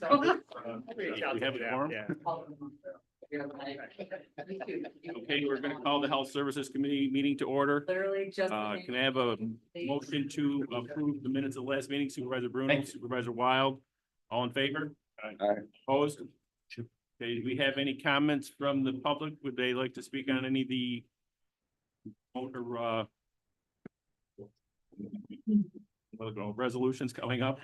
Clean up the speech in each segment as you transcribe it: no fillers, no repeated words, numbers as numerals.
We have a quorum? Okay, we're gonna call the Health Services Committee meeting to order. Literally just. Can I have a motion to approve the minutes of the last meeting? Supervisor Bruno, Supervisor Wild, all in favor? Opposed? Okay, do we have any comments from the public? Would they like to speak on any of the resolutions coming up?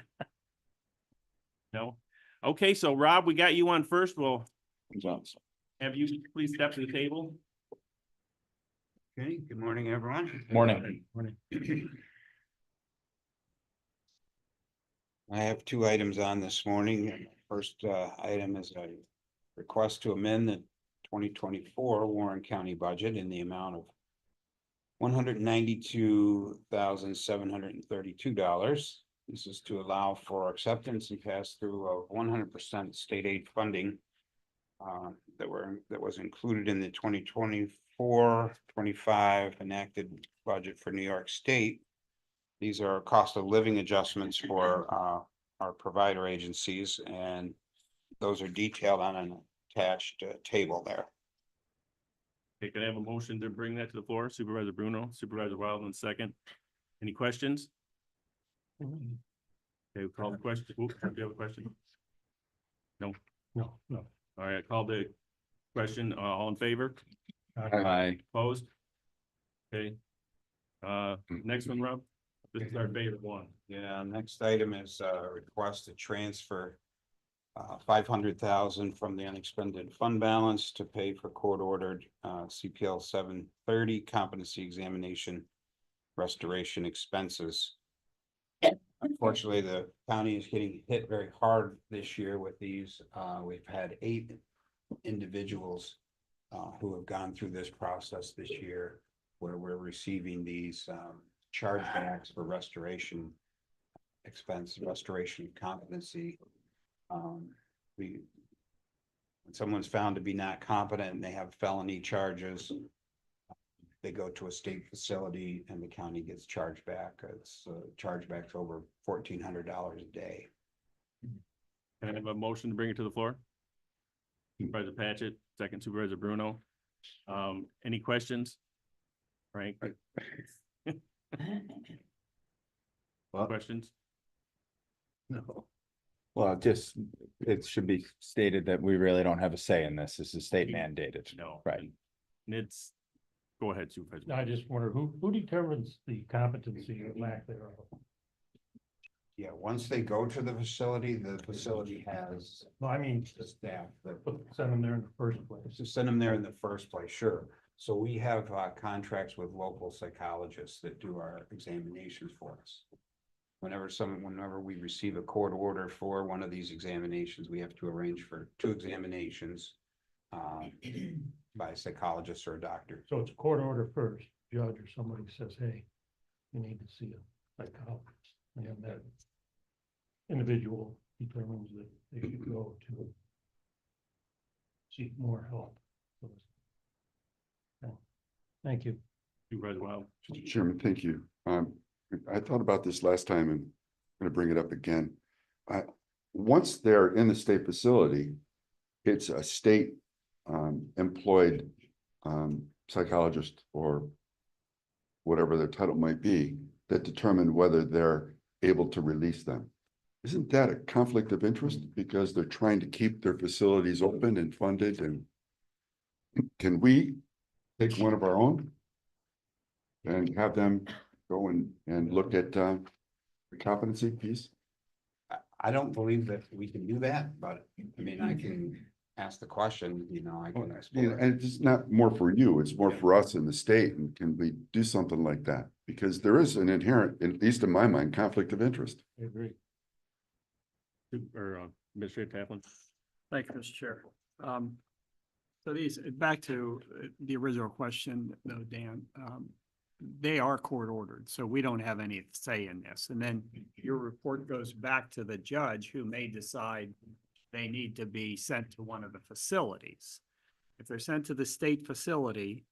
No? Okay, so Rob, we got you on first. Well, have you please step to the table? Okay, good morning, everyone. Morning. I have two items on this morning. First item is a request to amend the 2024 Warren County budget in the amount of $192,732. This is to allow for acceptance and pass through of 100% state aid funding that was included in the 2024-25 enacted budget for New York State. These are cost of living adjustments for our provider agencies, and those are detailed on an attached table there. Okay, can I have a motion to bring that to the floor? Supervisor Bruno, Supervisor Wild in second. Any questions? Okay, we'll call the question. Oops, do you have a question? No. All right, I call the question. All in favor? Aye. Opposed? Okay. Next one, Rob. This is our favorite one. Yeah, next item is a request to transfer $500,000 from the unexpended fund balance to pay for court-ordered CPL 730 competency examination restoration expenses. Unfortunately, the county is getting hit very hard this year with these. We've had 8 individuals who have gone through this process this year, where we're receiving these chargebacks for restoration expense, restoration of competency. When someone's found to be not competent and they have felony charges, they go to a state facility and the county gets charged back. It's chargebacks over $1,400 a day. Can I have a motion to bring it to the floor? Supervisor Patchett, second Supervisor Bruno. Any questions? Frank? Questions? No. Well, just, it should be stated that we really don't have a say in this. This is state mandated. No. Right. And it's, go ahead, Supervisor. I just wonder who determines the competency or lack thereof? Yeah, once they go to the facility has No, I mean, the staff that send them there in the first place. to send them there in the first place, sure. So we have contracts with local psychologists that do our examinations for us. Whenever we receive a court order for one of these examinations, we have to arrange for 2 examinations by a psychologist or a doctor. So it's a court order first, judge or somebody says, hey, you need to see a psychologist. And then that individual determines that they should go to seek more help. Okay. Thank you. Supervisor Wild. Mr. Chairman, thank you. I thought about this last time and I'm going to bring it up again. Once they're in the state facility, it's a state employed psychologist or whatever their title might be that determine whether they're able to release them. Isn't that a conflict of interest because they're trying to keep their facilities open and funded? And can we take one of our own and have them go and look at the competency piece? I don't believe that we can do that, but I mean, I can ask the question, I can explore. And it's not more for you, it's more for us in the state. And can we do something like that? Because there is an inherent, at least in my mind, conflict of interest. I agree. Or Administrator Taplin. Thank you, Mr. Chair. So back to the original question, though, Dan, they are court ordered, so we don't have any say in this. And then your report goes back to the judge who may decide they need to be sent to one of the facilities. If they're sent to the state facility,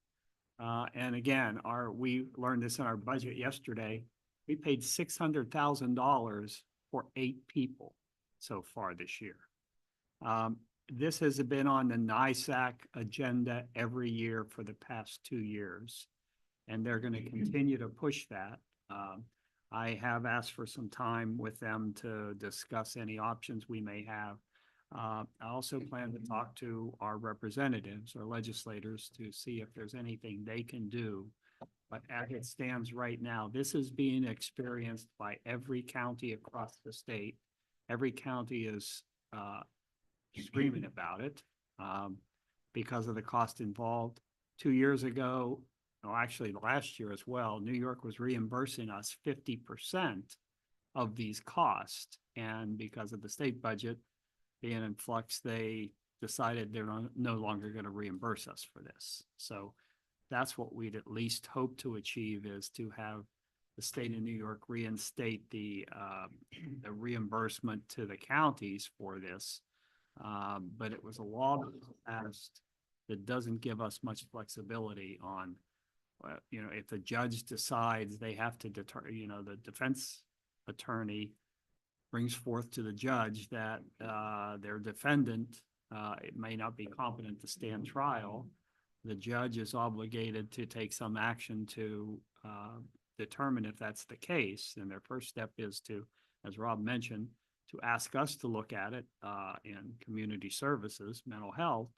and again, we learned this in our budget yesterday, we paid $600,000 for 8 people so far this year. This has been on the NISAC agenda every year for the past 2 years. And they're going to continue to push that. I have asked for some time with them to discuss any options we may have. I also plan to talk to our representatives or legislators to see if there's anything they can do. But as it stands right now, this is being experienced by every county across the state. Every county is screaming about it because of the cost involved. 2 years ago, no, actually last year as well, New York was reimbursing us 50% of these costs. And because of the state budget being in flux, they decided they're no longer going to reimburse us for this. So that's what we'd at least hope to achieve, is to have the state of New York reinstate the reimbursement to the counties for this. But it was a law that was passed that doesn't give us much flexibility on, if the judge decides they have to deter, the defense attorney brings forth to the judge that their defendant, it may not be competent to stand trial. The judge is obligated to take some action to determine if that's the case. And their first step is to, as Rob mentioned, to ask us to look at it in community services, mental health.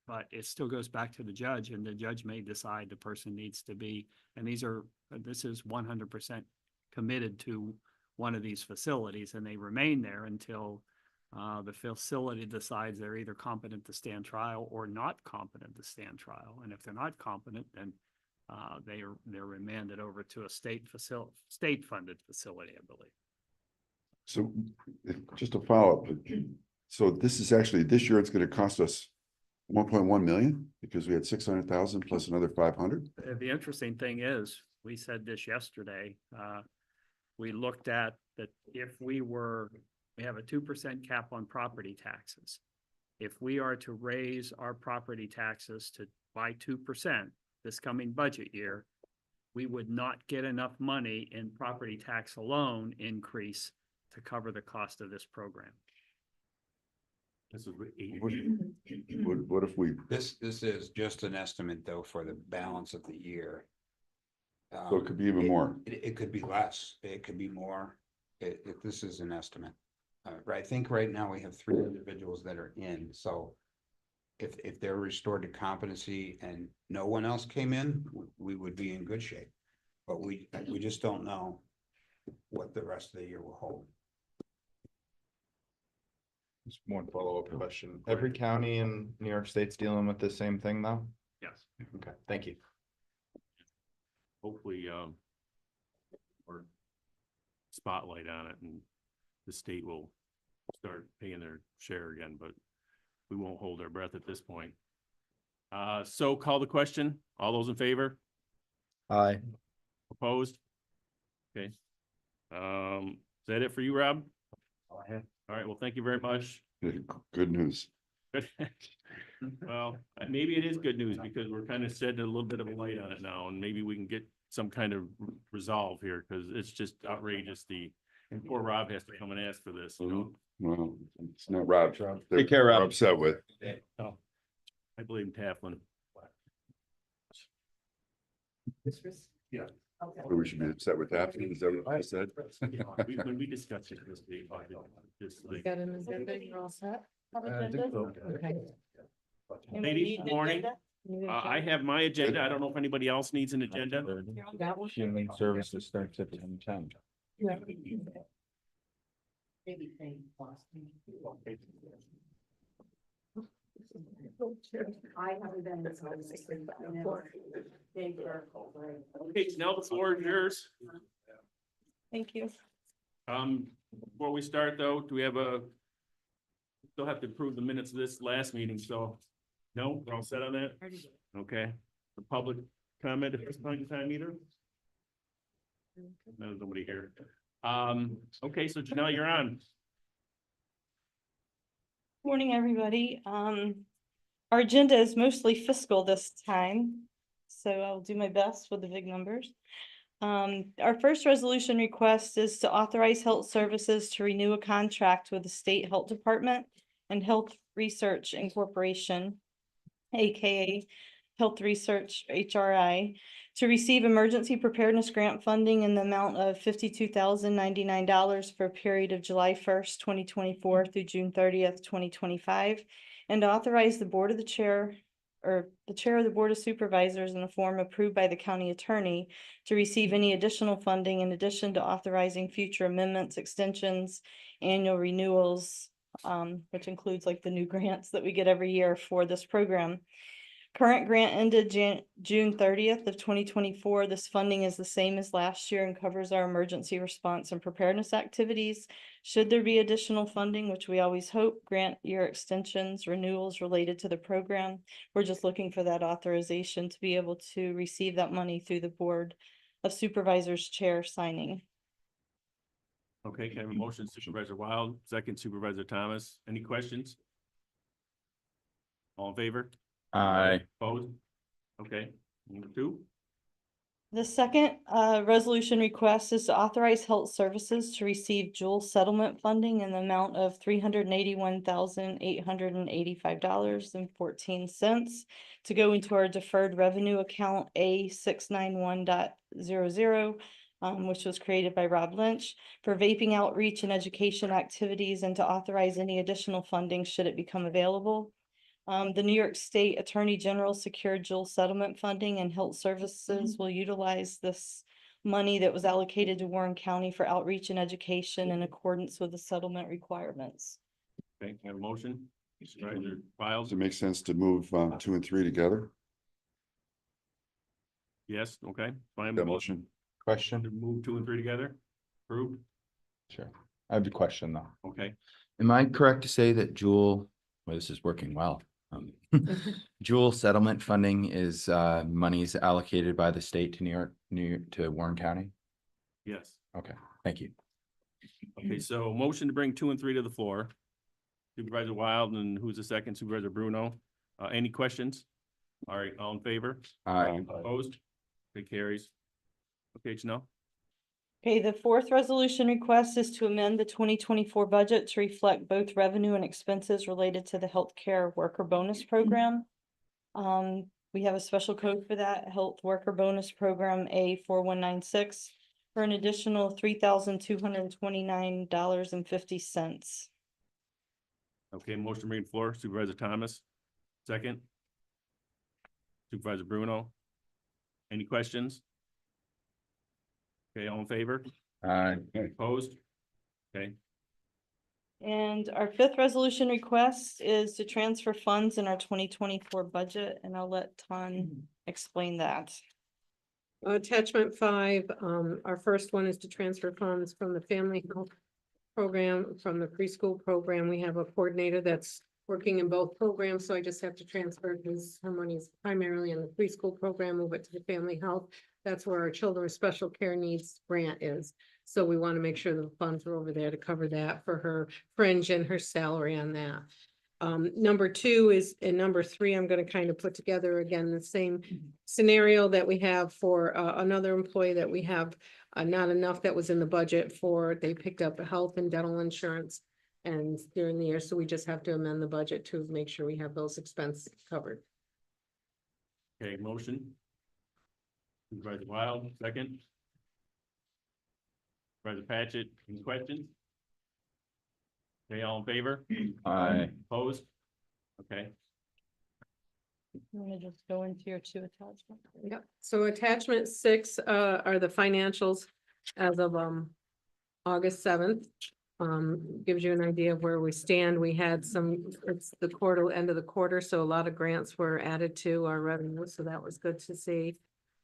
But it still goes back to the judge, and the judge may decide the person needs to be, and this is 100% committed to one of these facilities, and they remain there until the facility decides they're either competent to stand trial or not competent to stand trial. And if they're not competent, then they're remanded over to a state-funded facility, I believe. So just a follow-up. So this is actually, this year it's going to cost us 1.1 million because we had 600,000 plus another 500. The interesting thing is, we said this yesterday, we looked at that if we have a 2% cap on property taxes. If we are to raise our property taxes by 2% this coming budget year, we would not get enough money in property tax alone increase to cover the cost of this program. This is What if we, This is just an estimate though for the balance of the year. so it could be even more. It could be less, it could be more. This is an estimate. I think right now we have 3 individuals that are in, so if they're restored to competency and no one else came in, we would be in good shape. But we just don't know what the rest of the year will hold. Just one follow-up question. Every county in New York State's dealing with the same thing though? Yes. Okay, thank you. hopefully, or spotlight on it, and the state will start paying their share again, but we won't hold our breath at this point. So call the question. All those in favor? Aye. Opposed? Okay. Is that it for you, Rob? All right, well, thank you very much. Good news. Good. Well, maybe it is good news because we're kind of shedding a little bit of a light on it now, and maybe we can get some kind of resolve here, because it's just outrageous. And poor Rob has to come and ask for this, you know? Well, it's not Rob. Take care, Rob. They're upset with. Oh, I blame Tafflin. So we should be upset with that. Is that what I said? When we discussed it this week, just like, Got an agenda, you're all set? Have I think agendas? so. Okay. ladies, good morning. I have my agenda. I don't know if anybody else needs an agenda. That one? Human services starts at 10:10. Yeah. Maybe thank Boston. I haven't been this long. Okay, now the floor is yours. Thank you. Before we start though, do we have still have to approve the minutes of this last meeting, so no, we're all set on that? Okay, the public comment at this point in time either? No, there's nobody here. Okay, so Janelle, you're on. Morning, everybody. Our agenda is mostly fiscal this time, so I'll do my best with the big numbers. Our first resolution request is to authorize Health Services to renew a contract with the State Health Department and Health Research Incorporation, AKA Health Research HRI, to receive emergency preparedness grant funding in the amount of $52,099 for a period of July 1st, 2024 through June 30th, 2025, and authorize the Board of the Chair or the Chair of the Board of Supervisors in a form approved by the county attorney to receive any additional funding in addition to authorizing future amendments, extensions, annual renewals, which includes like the new grants that we get every year for this program. Current grant ended June 30th of 2024. This funding is the same as last year and covers our emergency response and preparedness activities. Should there be additional funding, which we always hope, grant year extensions, renewals related to the program, we're just looking for that authorization to be able to receive that money through the Board of Supervisors Chair signing. Okay, can I have a motion, Supervisor Wild, second Supervisor Thomas? Any questions? All in favor? Aye. Opposed? Okay, number two. The second resolution request is to authorize Health Services to receive dual settlement funding in the amount of $381,885.14 to go into our deferred revenue account A691.00, which was created by Rob Lynch for vaping outreach and education activities, and to authorize any additional funding should it become available. The New York State Attorney General secured dual settlement funding, and Health Services will utilize this money that was allocated to Warren County for outreach and education in accordance with the settlement requirements. Okay, can I have a motion? Supervisor Wild? Does it make sense to move 2 and 3 together? Yes, okay. Fine. That motion? Question? To move 2 and 3 together? Approved? Sure. I have a question though. Okay. Am I correct to say that Jewel, well, this is working well. Jewel settlement funding is monies allocated by the state to New York, to Warren County? Yes. Okay, thank you. Okay, so motion to bring 2 and 3 to the floor. Supervisor Wild, and who's the second? Supervisor Bruno. Any questions? All right, all in favor? Aye. Opposed? It carries. Okay, Janelle? Okay, the fourth resolution request is to amend the 2024 budget to reflect both revenue and expenses related to the healthcare worker bonus program. We have a special code for that, Health Worker Bonus Program A4196, for an additional $3,229.50. Okay, motion to bring to the floor. Supervisor Thomas, second. Supervisor Bruno. Any questions? Okay, all in favor? Aye. Opposed? Okay, And our fifth resolution request is to transfer funds in our 2024 budget, and I'll let Ton explain that. Attachment 5, our first one is to transfer funds from the family health program, from the preschool program. We have a coordinator that's working in both programs, so I just have to transfer her money's primarily in the preschool program, move it to the family health. That's where our children with special care needs grant is. So we want to make sure the funds are over there to cover that for her fringe and her salary on that. Number 2 is, and number 3, I'm going to kind of put together again the same scenario that we have for another employee that we have not enough that was in the budget for. They picked up health and dental insurance and during the year, so we just have to amend the budget to make sure we have those expenses covered. okay, motion. Supervisor Wild, second. Supervisor Patchit, any questions? Okay, all in favor? Aye. Opposed? Okay, You want to just go into your 2 attachments? Yep, so attachment 6 are the financials as of August 7th. Gives you an idea of where we stand. We had some, it's the end of the quarter, so a lot of grants were added to our revenue, so that was good to see.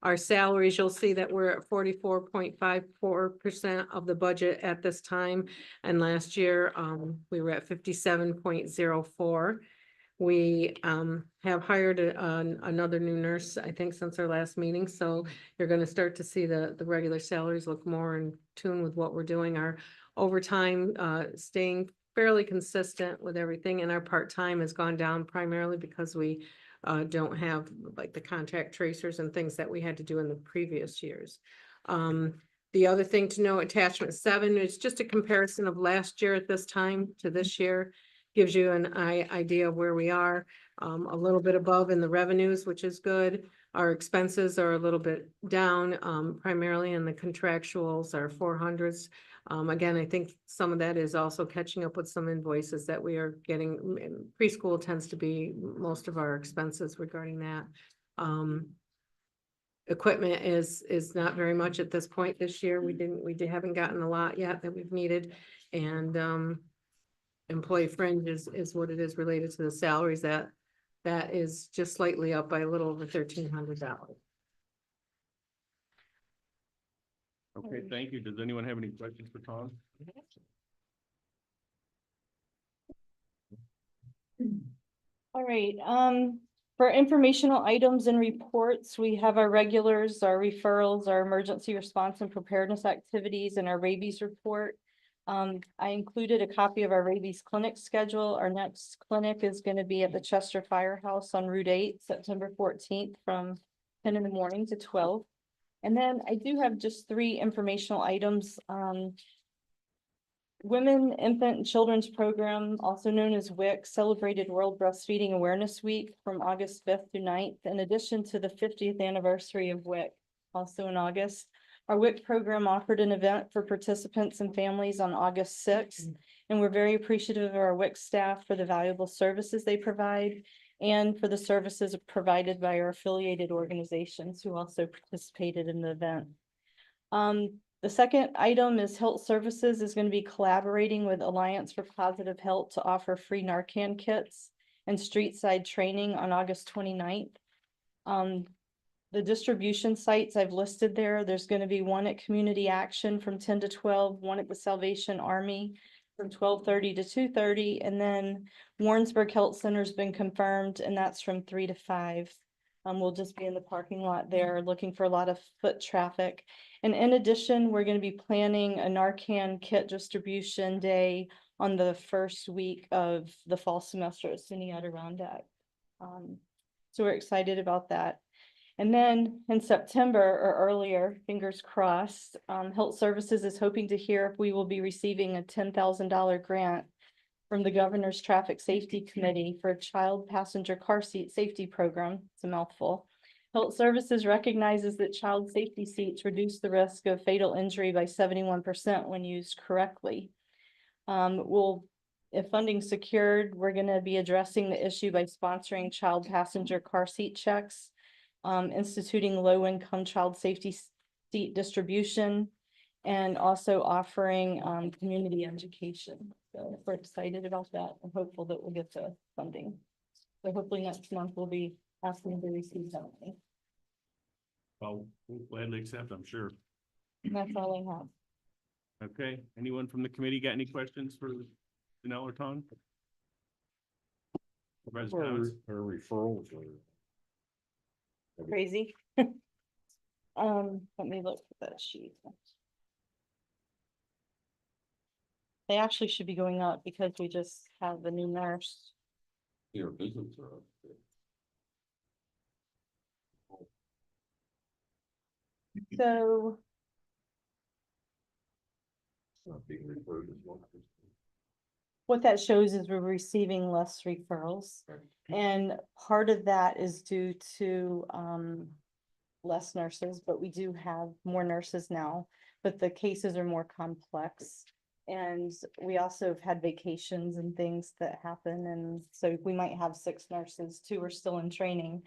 Our salaries, you'll see that we're at 44.54% of the budget at this time, and last year we were at 57.04. We have hired another new nurse, I think, since our last meeting, so you're going to start to see the regular salaries look more in tune with what we're doing. Our overtime staying fairly consistent with everything, and our part-time has gone down primarily because we don't have like the contact tracers and things that we had to do in the previous years. The other thing to know, attachment 7, is just a comparison of last year at this time to this year. Gives you an idea of where we are, a little bit above in the revenues, which is good. Our expenses are a little bit down, primarily in the contractuals, our 400s. Again, I think some of that is also catching up with some invoices that we are getting. Preschool tends to be most of our expenses regarding that. Equipment is not very much at this point this year. We haven't gotten a lot yet that we've needed. And, employee fringe is what it is related to the salaries that is just slightly up by a little over $1,300. Okay, thank you. Does anyone have any questions for Tom? All right, for informational items and reports, we have our regulars, our referrals, our emergency response and preparedness activities, and our rabies report. I included a copy of our rabies clinic schedule. Our next clinic is going to be at the Chester Firehouse on Route 8, September 14th from 10 in the morning to 12. And then I do have just 3 informational items. Women, Infant and Children's Program, also known as WIC, celebrated World Breastfeeding Awareness Week from August 5th through 9th, in addition to the 50th anniversary of WIC, also in August. Our WIC program offered an event for participants and families on August 6th, and we're very appreciative of our WIC staff for the valuable services they provide and for the services provided by our affiliated organizations who also participated in the event. The second item is Health Services is going to be collaborating with Alliance for Positive Health to offer free Narcan kits and street side training on August 29th. The distribution sites I've listed there, there's going to be one at Community Action from 10 to 12, one at the Salvation Army from 12:30 to 2:30, and then Warrensburg Health Center's been confirmed, and that's from 3 to 5. We'll just be in the parking lot there looking for a lot of foot traffic. And in addition, we're going to be planning a Narcan kit distribution day on the first week of the fall semester at SUNY Adirondack. So we're excited about that. And then in September or earlier, fingers crossed, Health Services is hoping to hear if we will be receiving a $10,000 grant from the Governor's Traffic Safety Committee for a child passenger car seat safety program. It's a mouthful. Health Services recognizes that child safety seats reduce the risk of fatal injury by 71% when used correctly. If funding secured, we're going to be addressing the issue by sponsoring child passenger car seat checks, instituting low-income child safety seat distribution, and also offering community education. So we're excited about that and hopeful that we'll get the funding. So hopefully next month we'll be asking to receive something. Well, we'll gladly accept, I'm sure. And that's all I have. Okay, anyone from the committee got any questions for Janelle or Tom? Supervisor Connors? referrals Crazy. Let me look at that sheet. They actually should be going up because we just have a new nurse. Your business are up So not being referred as one. what that shows is we're receiving less referrals. And part of that is due to less nurses, but we do have more nurses now, but the cases are more complex. And we also have had vacations and things that happen. And so we might have 6 nurses, 2 are still in training,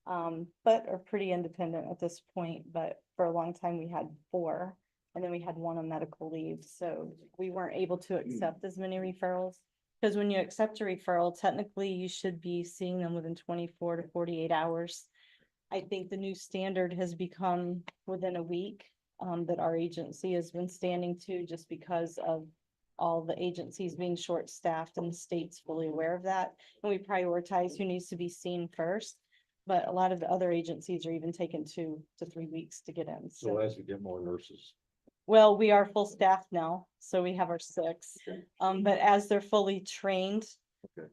but are pretty independent at this point. But for a long time, we had 4, and then we had 1 on medical leave. So we weren't able to accept as many referrals. Because when you accept a referral, technically you should be seeing them within 24 to 48 hours. I think the new standard has become within a week. That our agency has been standing to, just because of all the agencies being short-staffed, and the state's fully aware of that. And we prioritize who needs to be seen first. But a lot of the other agencies are even taking 2 to 3 weeks to get in. So as we get more nurses. Well, we are full staff now, so we have our 6. But as they're fully trained, Okay.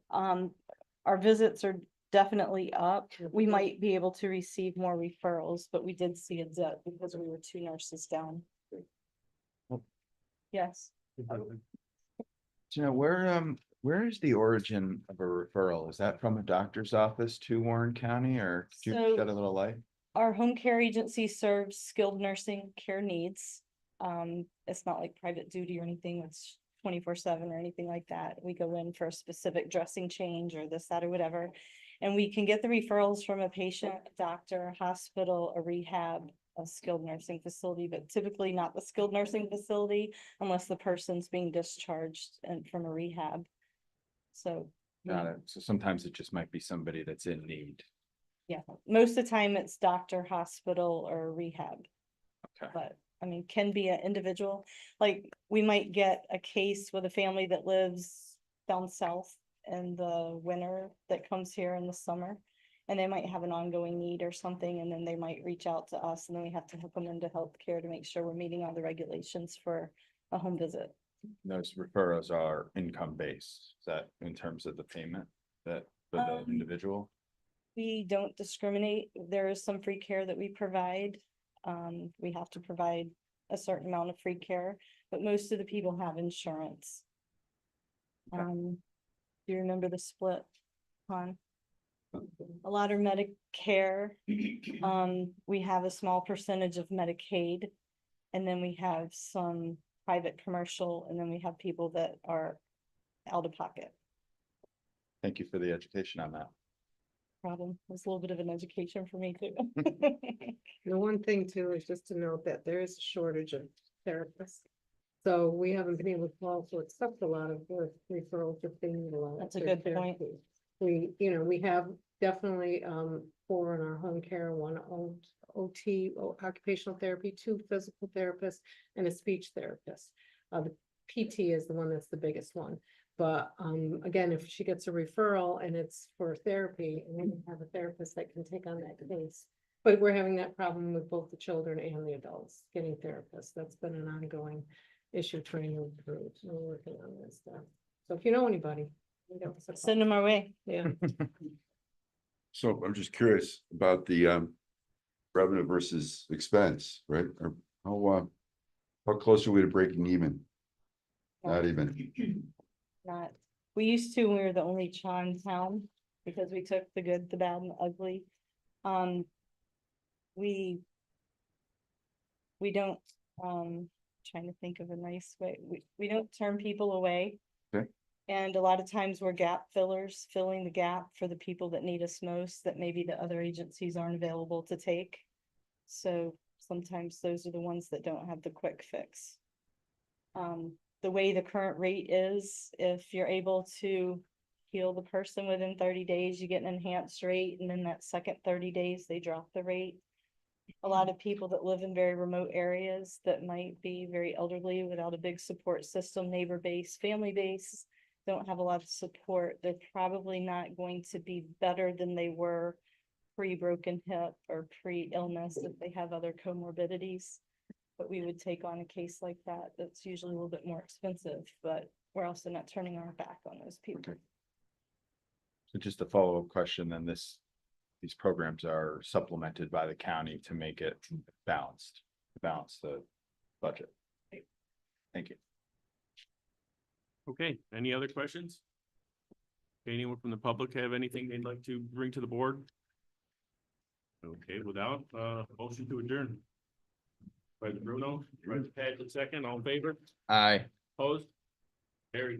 our visits are definitely up. We might be able to receive more referrals, but we did see a dip because we were 2 nurses down. Yes. Where is the origin of a referral? Is that from a doctor's office to Warren County, or could you So- shed a little light? Our home care agency serves skilled nursing care needs. It's not like private duty or anything. It's 24/7 or anything like that. We go in for a specific dressing change or this, that, or whatever. And we can get the referrals from a patient, a doctor, a hospital, a rehab, a skilled nursing facility, but typically not the skilled nursing facility unless the person's being discharged and from a rehab. So. Got it. So sometimes it just might be somebody that's in need. Yeah, most of the time it's doctor, hospital, or rehab. Okay. But, I mean, can be an individual, like, we might get a case with a family that lives down south in the winter that comes here in the summer. And they might have an ongoing need or something, and then they might reach out to us, and then we have to hook them into healthcare to make sure we're meeting all the regulations for a home visit. Those referrals are income based. Is that in terms of the payment that for the individual? We don't discriminate. There is some free care that we provide. We have to provide a certain amount of free care, but most of the people have insurance. Okay. Do you remember the split, Hon? A lot are Medicare. We have a small percentage of Medicaid. And then we have some private commercial, and then we have people that are out of pocket. Thank you for the education on that. Problem. It was a little bit of an education for me too. The one thing too is just to note that there is a shortage of therapists. So we haven't been able to also accept a lot of the referrals if they need a lot. of That's a their good point. therapy. We have definitely 4 in our home care, 1 OT, occupational therapy, 2 physical therapists, and a speech therapist. The PT is the one that's the biggest one. But again, if she gets a referral and it's for therapy, and we don't have a therapist that can take on that case. But we're having that problem with both the children and the adults getting therapists. That's been an ongoing issue trying to improve. So we're working on this stuff. So if you know anybody, you know, Send them our way. yeah. So I'm just curious about the revenue versus expense, right? Or how close are we to breaking even? Not even. Not, we used to, when we were the only Cha in town, because we took the good, the bad, and the ugly. We don't, trying to think of a nice way, we don't turn people away. Okay. And a lot of times we're gap fillers, filling the gap for the people that need us most, that maybe the other agencies aren't available to take. So sometimes those are the ones that don't have the quick fix. The way the current rate is, if you're able to heal the person within 30 days, you get an enhanced rate, and then that second 30 days, they drop the rate. A lot of people that live in very remote areas that might be very elderly without a big support system, neighbor base, family base, don't have a lot of support. They're probably not going to be better than they were pre-broken hip or pre-illness if they have other comorbidities. But we would take on a case like that. That's usually a little bit more expensive, but we're also not turning our back on those people. So just a follow-up question, then these programs are supplemented by the county to make it balanced, to balance the budget. Thank you. Okay, any other questions? Anyone from the public have anything they'd like to bring to the board? Okay, without, motion to adjourn. By Bruno, by Patrick second, all in favor, Aye. opposed? Carried.